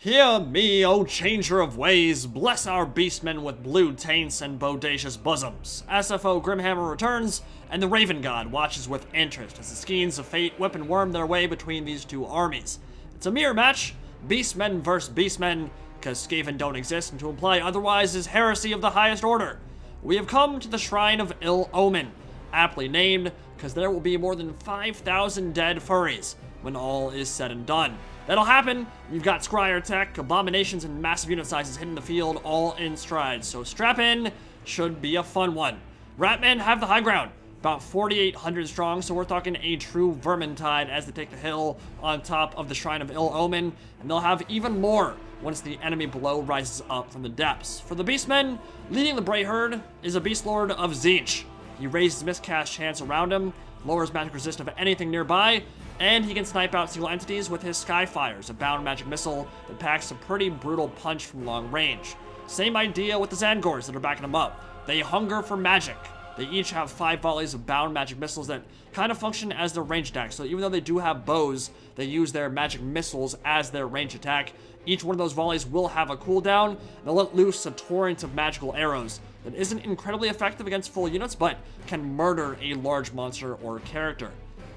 Hear me, O changer of ways, bless our beastmen with blue taints and bodacious bosoms. SFO Grimhammer returns, and the Raven God watches with interest as the skeins of fate whip and worm their way between these two armies. It's a mirror match, beastmen versus beastmen, because Skaven don't exist, and to imply otherwise is heresy of the highest order. We have come to the Shrine of Ill Omen, aptly named because there will be more than 5,000 dead furries when all is said and done. That'll happen. You've got Scryer tech, abominations, and massive unit sizes hitting the field all in stride. So strap in, should be a fun one. Ratmen have the high ground, about 4,800 strong, so we're talking a true vermintide as they take the hill on top of the Shrine of Ill Omen, and they'll have even more once the enemy below rises up from the depths. For the Beastmen, leading the Bray Herd is a Beastlord of Tzeentch. He raises miscast chance around him, lowers magic resist of anything nearby, and he can snipe out single entities with his Skyfires, a bound magic missile that packs a pretty brutal punch from long range. Same idea with the Tzaangors that are backing him up. They hunger for magic. They each have 5 volleys of bound magic missiles that kind of function as their range attack. So even though they do have bows, they use their magic missiles as their range attack. Each one of those volleys will have a cooldown, and they'll let loose a torrent of magical arrows that isn't incredibly effective against full units, but can murder a large monster or character.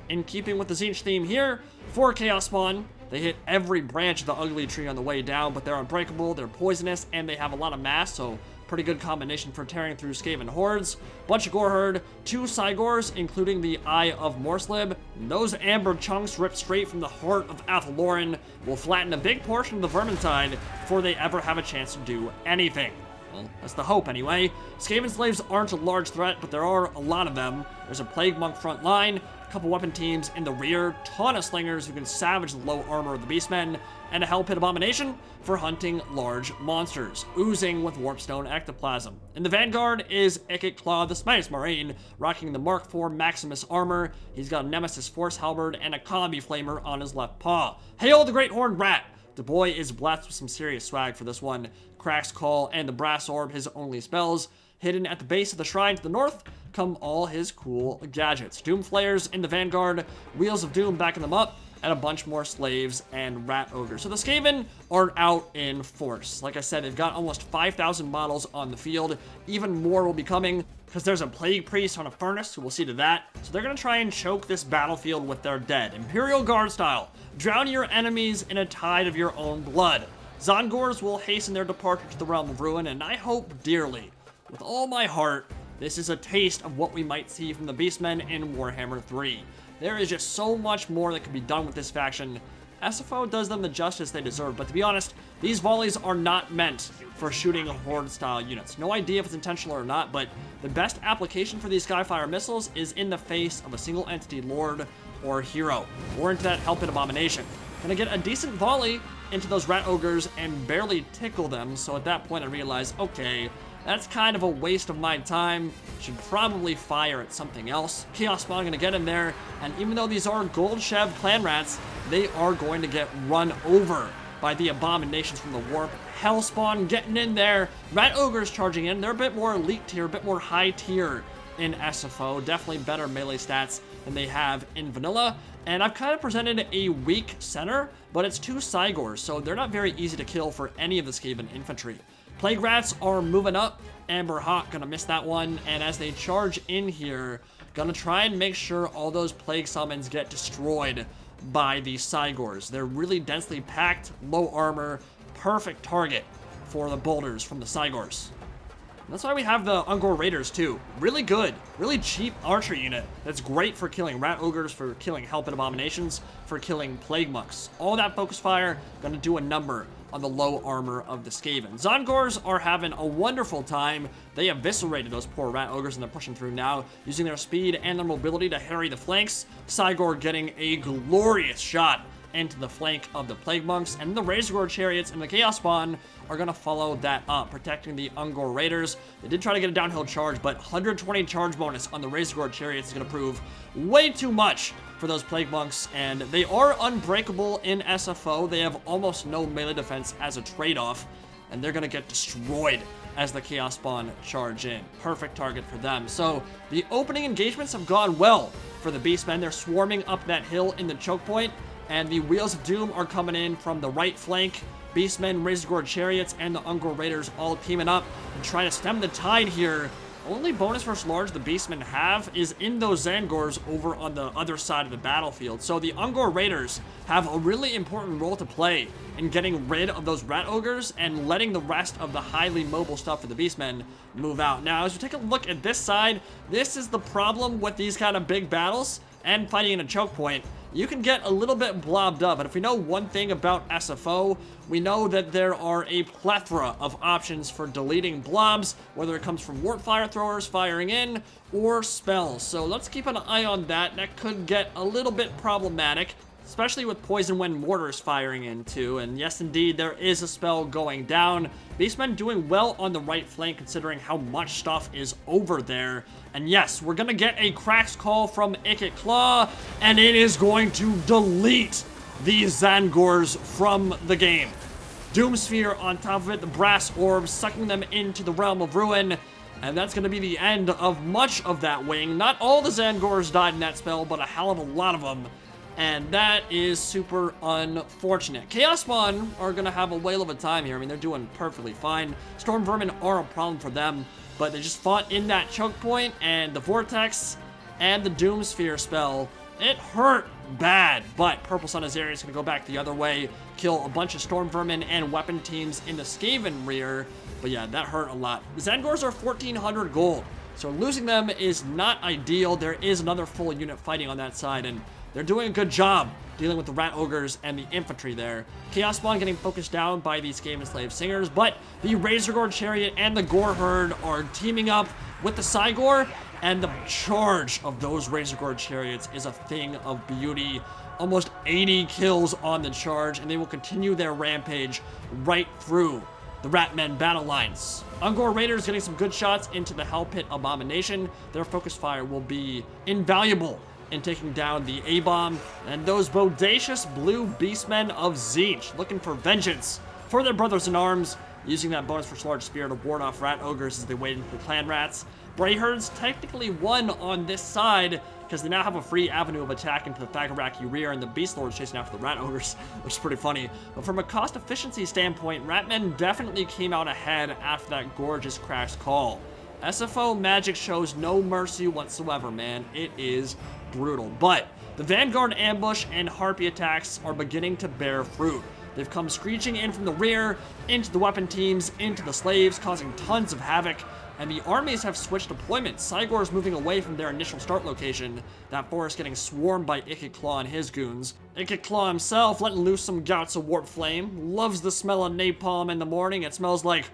In keeping with the Tzeentch theme here, for Chaos Spawn, they hit every branch of the ugly tree on the way down, but they're unbreakable, they're poisonous, and they have a lot of mass, so pretty good combination for tearing through Skaven hordes. Bunch of Gore Herd, 2 Cygors, including the Eye of Morslib. Those amber chunks ripped straight from the heart of Athaloran will flatten a big portion of the Vermintide before they ever have a chance to do anything. Well, that's the hope anyway. Skaven slaves aren't a large threat, but there are a lot of them. There's a Plague Monk front line, a couple weapon teams in the rear, ton of slingers who can savage the low armor of the Beastmen, and a Hell Pit Abomination for hunting large monsters, oozing with Warpstone ectoplasm. In the vanguard is Ikit Claw, the Spice Marine, rocking the Mark IV Maximus armor. He's got a Nemesis Force Halberd and a Combi Flamer on his left paw. Hail the Great Horned Rat! The boy is blessed with some serious swag for this one. Crack's Call and the Brass Orb, his only spells. Hidden at the base of the shrine to the north come all his cool gadgets. Doom Flayers in the vanguard, Wheels of Doom backing them up, and a bunch more slaves and rat ogres. So the Skaven are out in force. Like I said, they've got almost 5,000 models on the field. Even more will be coming because there's a Plague Priest on a Furnace, who we'll see to that. So they're going to try and choke this battlefield with their dead. Imperial Guard style. Drown your enemies in a tide of your own blood. Tzaangors will hasten their departure to the Realm of Ruin, and I hope dearly, with all my heart, this is a taste of what we might see from the Beastmen in Warhammer 3. There is just so much more that can be done with this faction. SFO does them the justice they deserve, but to be honest, these volleys are not meant for shooting Horde-style units. No idea if it's intentional or not, but the best application for these Skyfire missiles is in the face of a single entity Lord or Hero, or into that Hell Pit Abomination. Gonna get a decent volley into those Rat Ogres and barely tickle them, so at that point I realized, okay, that's kind of a waste of my time. Should probably fire at something else. Chaos Spawn gonna get in there, and even though these are Gold Chev clan rats, they are going to get run over by the abominations from the warp. Hell Spawn getting in there. Rat Ogres charging in. They're a bit more elite tier, a bit more high tier in SFO. Definitely better melee stats than they have in vanilla. And I've kind of presented a weak center, but it's 2 Cygors, so they're not very easy to kill for any of the Skaven infantry. Plague Rats are moving up. Amber Hawk gonna miss that one, and as they charge in here, gonna try and make sure all those Plague Summons get destroyed by the Cygors. They're really densely packed, low armor, perfect target for the boulders from the Cygors. That's why we have the Ungor Raiders too. Really good, really cheap archer unit that's great for killing Rat Ogres, for killing Hell Pit Abominations, for killing Plague Monks. All that focus fire gonna do a number on the low armor of the Skaven. Tzaangors are having a wonderful time. They eviscerated those poor Rat Ogres and they're pushing through now, using their speed and their mobility to harry the flanks. Cygor getting a glorious shot into the flank of the Plague Monks, and the Razorgore Chariots and the Chaos Spawn are going to follow that up, protecting the Ungor Raiders. They did try to get a downhill charge, but 120 charge bonus on the Razorgore Chariots is going to prove way too much for those Plague Monks, and they are unbreakable in SFO. They have almost no melee defense as a trade-off, and they're going to get destroyed as the Chaos Spawn charge in. Perfect target for them. So the opening engagements have gone well for the Beastmen. They're swarming up that hill in the choke point, and the Wheels of Doom are coming in from the right flank. Beastmen, Razorgore Chariots, and the Ungor Raiders all teaming up and try to stem the tide here. Only bonus versus large the Beastmen have is in those Tzaangors over on the other side of the battlefield. So the Ungor Raiders have a really important role to play in getting rid of those Rat Ogres and letting the rest of the highly mobile stuff for the Beastmen move out. Now, as we take a look at this side, this is the problem with these kind of big battles and fighting in a choke point. You can get a little bit blobbed up, but if we know one thing about SFO, we know that there are a plethora of options for deleting blobs, whether it comes from warp fire throwers firing in or spells. So let's keep an eye on that. That could get a little bit problematic, especially with Poison Wind Mortars firing in too. And yes, indeed, there is a spell going down. Beastmen doing well on the right flank considering how much stuff is over there. And yes, we're gonna get a Cracks call from Ikit Claw, and it is going to delete these Tzaangors from the game. Doomsphere on top of it, the brass orbs sucking them into the realm of ruin. And that's going to be the end of much of that wing. Not all the Tzaangors died in that spell, but a hell of a lot of them. And that is super unfortunate. Chaos Spawn are going to have a whale of a time here. I mean, they're doing perfectly fine. Storm Vermin are a problem for them, but they just fought in that choke point, and the Vortex and the Doomsphere spell, it hurt bad. But Purple Sun Azaria is going to go back the other way, kill a bunch of Storm Vermin and weapon teams in the Skaven rear. But yeah, that hurt a lot. The Tzaangors are 1,400 gold, so losing them is not ideal. There is another full unit fighting on that side, and they're doing a good job dealing with the Rat Ogres and the infantry there. Chaos Spawn getting focused down by the Skaven Slave Singers, but the Razorgore Chariot and the Gore Herd are teaming up with the Cygor, and the charge of those Razorgore Chariots is a thing of beauty. Almost 80 kills on the charge, and they will continue their rampage right through the Ratmen battle lines. Ungor Raiders getting some good shots into the Hell Pit Abomination. Their focus fire will be invaluable in taking down the A-Bomb, and those bodacious blue Beastmen of Tzeentch looking for vengeance for their brothers in arms, using that bonus for large spear to ward off Rat Ogres as they wait into the Clan Rats. Brayherds technically won on this side because they now have a free avenue of attack into the Thagaraki rear, and the Beastlords chasing after the Rat Ogres, which is pretty funny. But from a cost efficiency standpoint, Ratmen definitely came out ahead after that gorgeous Cracks call. SFO Magic shows no mercy whatsoever, man. It is brutal. But the Vanguard ambush and Harpy attacks are beginning to bear fruit. They've come screeching in from the rear, into the weapon teams, into the slaves, causing tons of havoc. And the armies have switched deployments. Cygors moving away from their initial start location. That forest getting swarmed by Ikit Claw and his goons. Ikit Claw himself letting loose some gouts of warp flame. Loves the smell of napalm in the morning. It smells like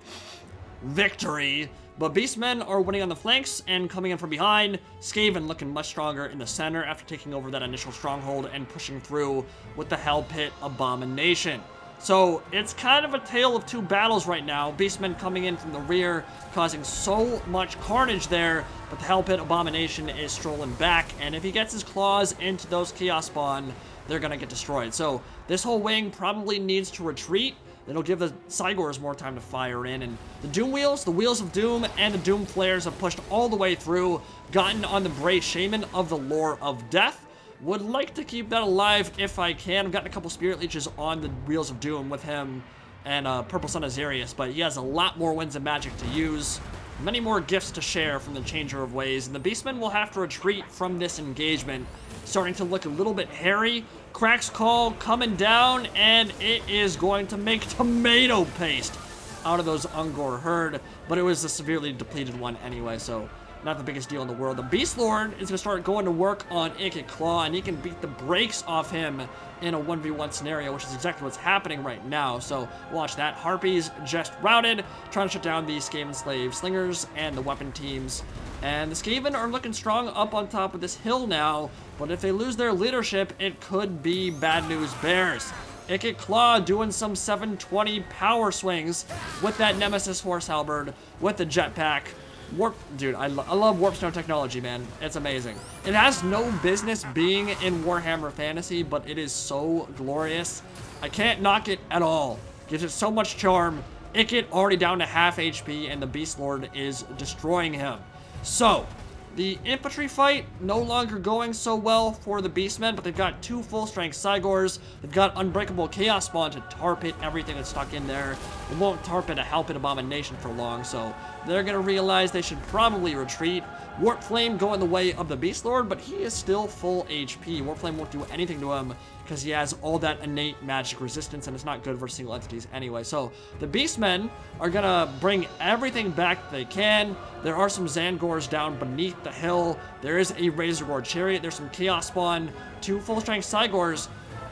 victory. But Beastmen are winning on the flanks and coming in from behind. Skaven looking much stronger in the center after taking over that initial stronghold and pushing through with the Hell Pit Abomination. So it's kind of a tale of two battles right now. Beastmen coming in from the rear, causing so much carnage there, but the Hell Pit Abomination is strolling back, and if he gets his claws into those Chaos Spawn, they're gonna get destroyed. So this whole wing probably needs to retreat. It'll give the Cygors more time to fire in, and the Doomwheels, the Wheels of Doom, and the Doom Flares have pushed all the way through, gotten on the Bray Shaman of the Lore of Death. Would like to keep that alive if I can. I've gotten a couple Spirit Leeches on the Wheels of Doom with him and Purple Sun Azarius, but he has a lot more Winds of Magic to use. Many more gifts to share from the Changer of Ways, and the Beastmen will have to retreat from this engagement. Starting to look a little bit hairy. Cracks call coming down, and it is going to make tomato paste out of those Ungor herd, but it was a severely depleted one anyway, so not the biggest deal in the world. The Beastlord is going to start going to work on Ikit Claw, and he can beat the brakes off him in a 1v1 scenario, which is exactly what's happening right now. So watch that. Harpies just routed, trying to shut down the Skaven Slave Slingers and the weapon teams. And the Skaven are looking strong up on top of this hill now, but if they lose their leadership, it could be bad news bears. Ikit Claw doing some 720 power swings with that Nemesis Horse Halberd, with the jetpack. Warp, dude, I love Warp Stone technology, man. It's amazing. It has no business being in Warhammer Fantasy, but it is so glorious. I can't knock it at all. Gives it so much charm. Ikit already down to half HP, and the Beastlord is destroying him. So, The infantry fight no longer going so well for the Beastmen, but they've got 2 full-strength Cygors. They've got Unbreakable Chaos Spawn to tar pit everything that's stuck in there. It won't tar pit a Hell Pit Abomination for long, so they're going to realize they should probably retreat. Warp Flame going the way of the Beastlord, but he is still full HP. Warp Flame won't do anything to him because he has all that innate magic resistance, and it's not good for single entities anyway. So the Beastmen are going to bring everything back that they can. There are some Tzaangors down beneath the hill. There is a Razorgore Chariot. There's some Chaos Spawn, 2 full-strength Cygors.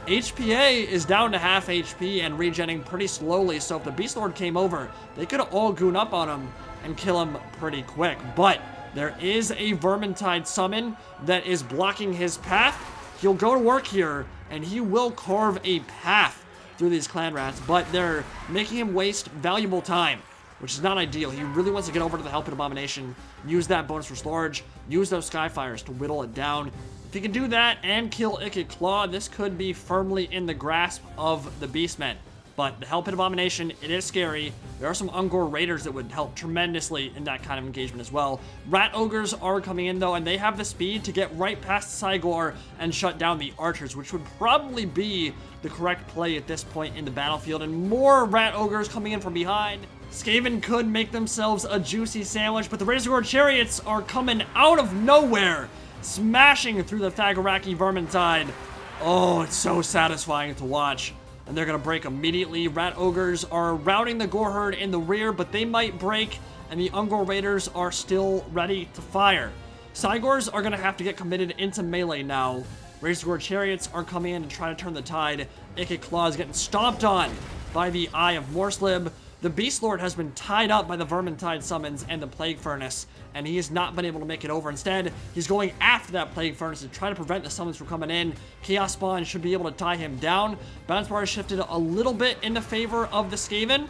HPA is down to half HP and regenerating pretty slowly, so if the Beastlord came over, they could all goon up on him and kill him pretty quick. But there is a Vermintide summon that is blocking his path. He'll go to work here, and he will carve a path through these clan rats, but they're making him waste valuable time, which is not ideal. He really wants to get over to the Hell Pit Abomination, use that bonus for storage, use those Skyfires to whittle it down. If he can do that and kill Ikit Claw, this could be firmly in the grasp of the Beastmen. But the Hell Pit Abomination, it is scary. There are some Ungor Raiders that would help tremendously in that kind of engagement as well. Rat Ogres are coming in though, and they have the speed to get right past Cygor and shut down the Archers, which would probably be the correct play at this point in the battlefield. And more Rat Ogres coming in from behind. Skaven could make themselves a juicy sandwich, but the Razorgore Chariots are coming out of nowhere, smashing through the Thagoraki Vermintide. Oh, it's so satisfying to watch. And they're going to break immediately. Rat Ogres are routing the Gore Herd in the rear, but they might break, and the Ungor Raiders are still ready to fire. Cygors are going to have to get committed into melee now. Razorgore Chariots are coming in to try to turn the tide. Ikit Claw is getting stomped on by the Eye of Morslib. The Beastlord has been tied up by the Vermintide summons and the Plague Furnace, and he has not been able to make it over. Instead, he's going after that Plague Furnace to try to prevent the summons from coming in. Chaos Spawn should be able to tie him down. Bounce Bar has shifted a little bit in the favor of the Skaven,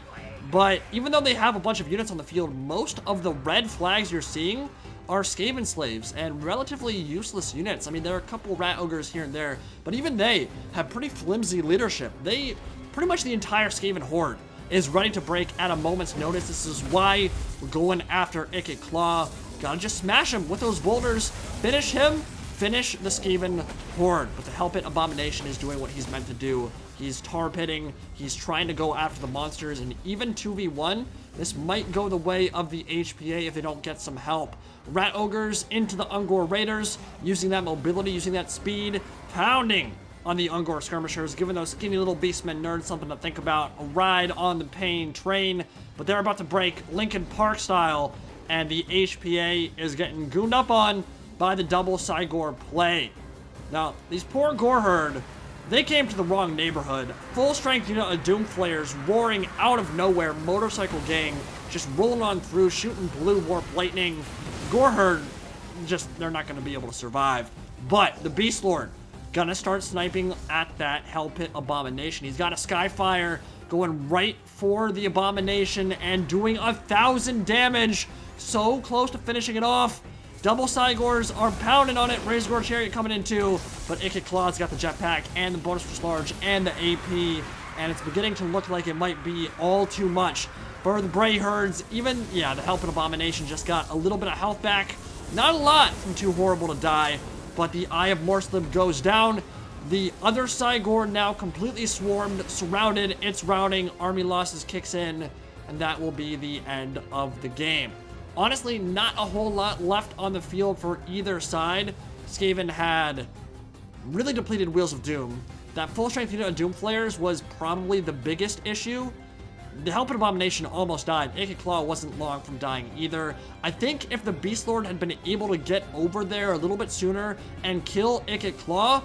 but even though they have a bunch of units on the field, most of the red flags you're seeing are Skaven slaves and relatively useless units. I mean, there are a couple Rat Ogres here and there, but even they have pretty flimsy leadership. Pretty much the entire Skaven horde is ready to break at a moment's notice. This is why we're going after Ikit Claw. Gotta just smash him with those boulders. Finish him. Finish the Skaven horde. But the Hell Pit Abomination is doing what he's meant to do. He's tar pitting. He's trying to go after the monsters. And even 2v1, this might go the way of the HPA if they don't get some help. Rat Ogres into the Ungor Raiders, using that mobility, using that speed, pounding on the Ungor Skirmishers, giving those skinny little Beastmen nerds something to think about. A ride on the pain train, but they're about to break Lincoln Park style, and the HPA is getting gooned up on by the double Cygor play. Now, these poor Gore Herd, they came to the wrong neighborhood. Full strength unit of Doom Flayers roaring out of nowhere, motorcycle gang just rolling on through, shooting blue warp lightning. Gore Herd, they're not going to be able to survive. But the Beastlord gonna start sniping at that Hell Pit Abomination. He's got a Skyfire going right for the Abomination and doing 1,000 damage. So close to finishing it off. Double Cygors are pounding on it. Razorgore Chariot coming in too, but Ikit Claw's got the jetpack and the bonus for large and the AP, and it's beginning to look like it might be all too much for the Bray Herds. Even, yeah, the Hell Pit Abomination just got a little bit of health back. Not a lot from Too Horrible to Die, but the Eye of Morslib goes down. The other Cygor now completely swarmed, surrounded. It's routing. Army losses kicks in, and that will be the end of the game. Honestly, not a whole lot left on the field for either side. Skaven had really depleted Wheels of Doom. That full strength unit of Doom Flayers was probably the biggest issue. The Hell Pit Abomination almost died. Ikit Claw wasn't long from dying either. I think if the Beastlord had been able to get over there a little bit sooner and kill Ikit Claw,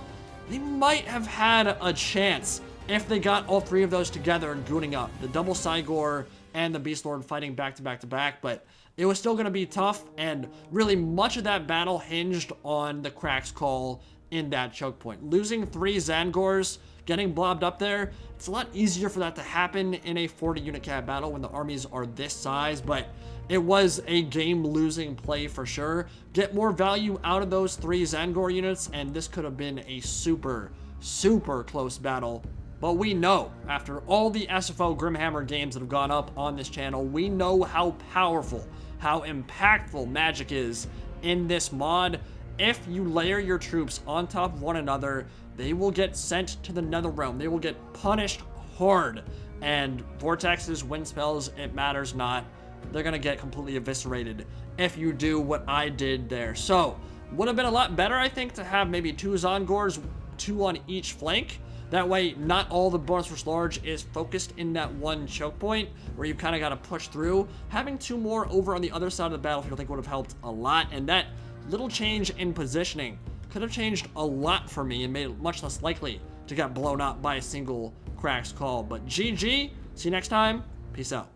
they might have had a chance if they got all three of those together and gooning up. The double Cygor and the Beastlord fighting back to back to back, but it was still going to be tough, and really much of that battle hinged on the Crack's call in that choke point. Losing 3 Tzaangors, getting blobbed up there, it's a lot easier for that to happen in a 40 unit cap battle when the armies are this size, but it was a game-losing play for sure. Get more value out of those 3 Tzaangor units, and this could have been a super, super close battle. But we know, after all the SFO Grimhammer games that have gone up on this channel, we know how powerful, how impactful magic is in this mod. If you layer your troops on top of one another, they will get sent to the nether realm. They will get punished hard. And vortexes, wind spells, it matters not. They're gonna get completely eviscerated if you do what I did there. So, would have been a lot better, I think, to have maybe 2 Tzaangors, 2 on each flank. That way, not all the bonus versus large is focused in that one choke point where you kind of got to push through. Having 2 more over on the other side of the battlefield, I think would have helped a lot. And that little change in positioning could have changed a lot for me and made it much less likely to get blown up by a single Crack's call. But GG, see you next time, peace out.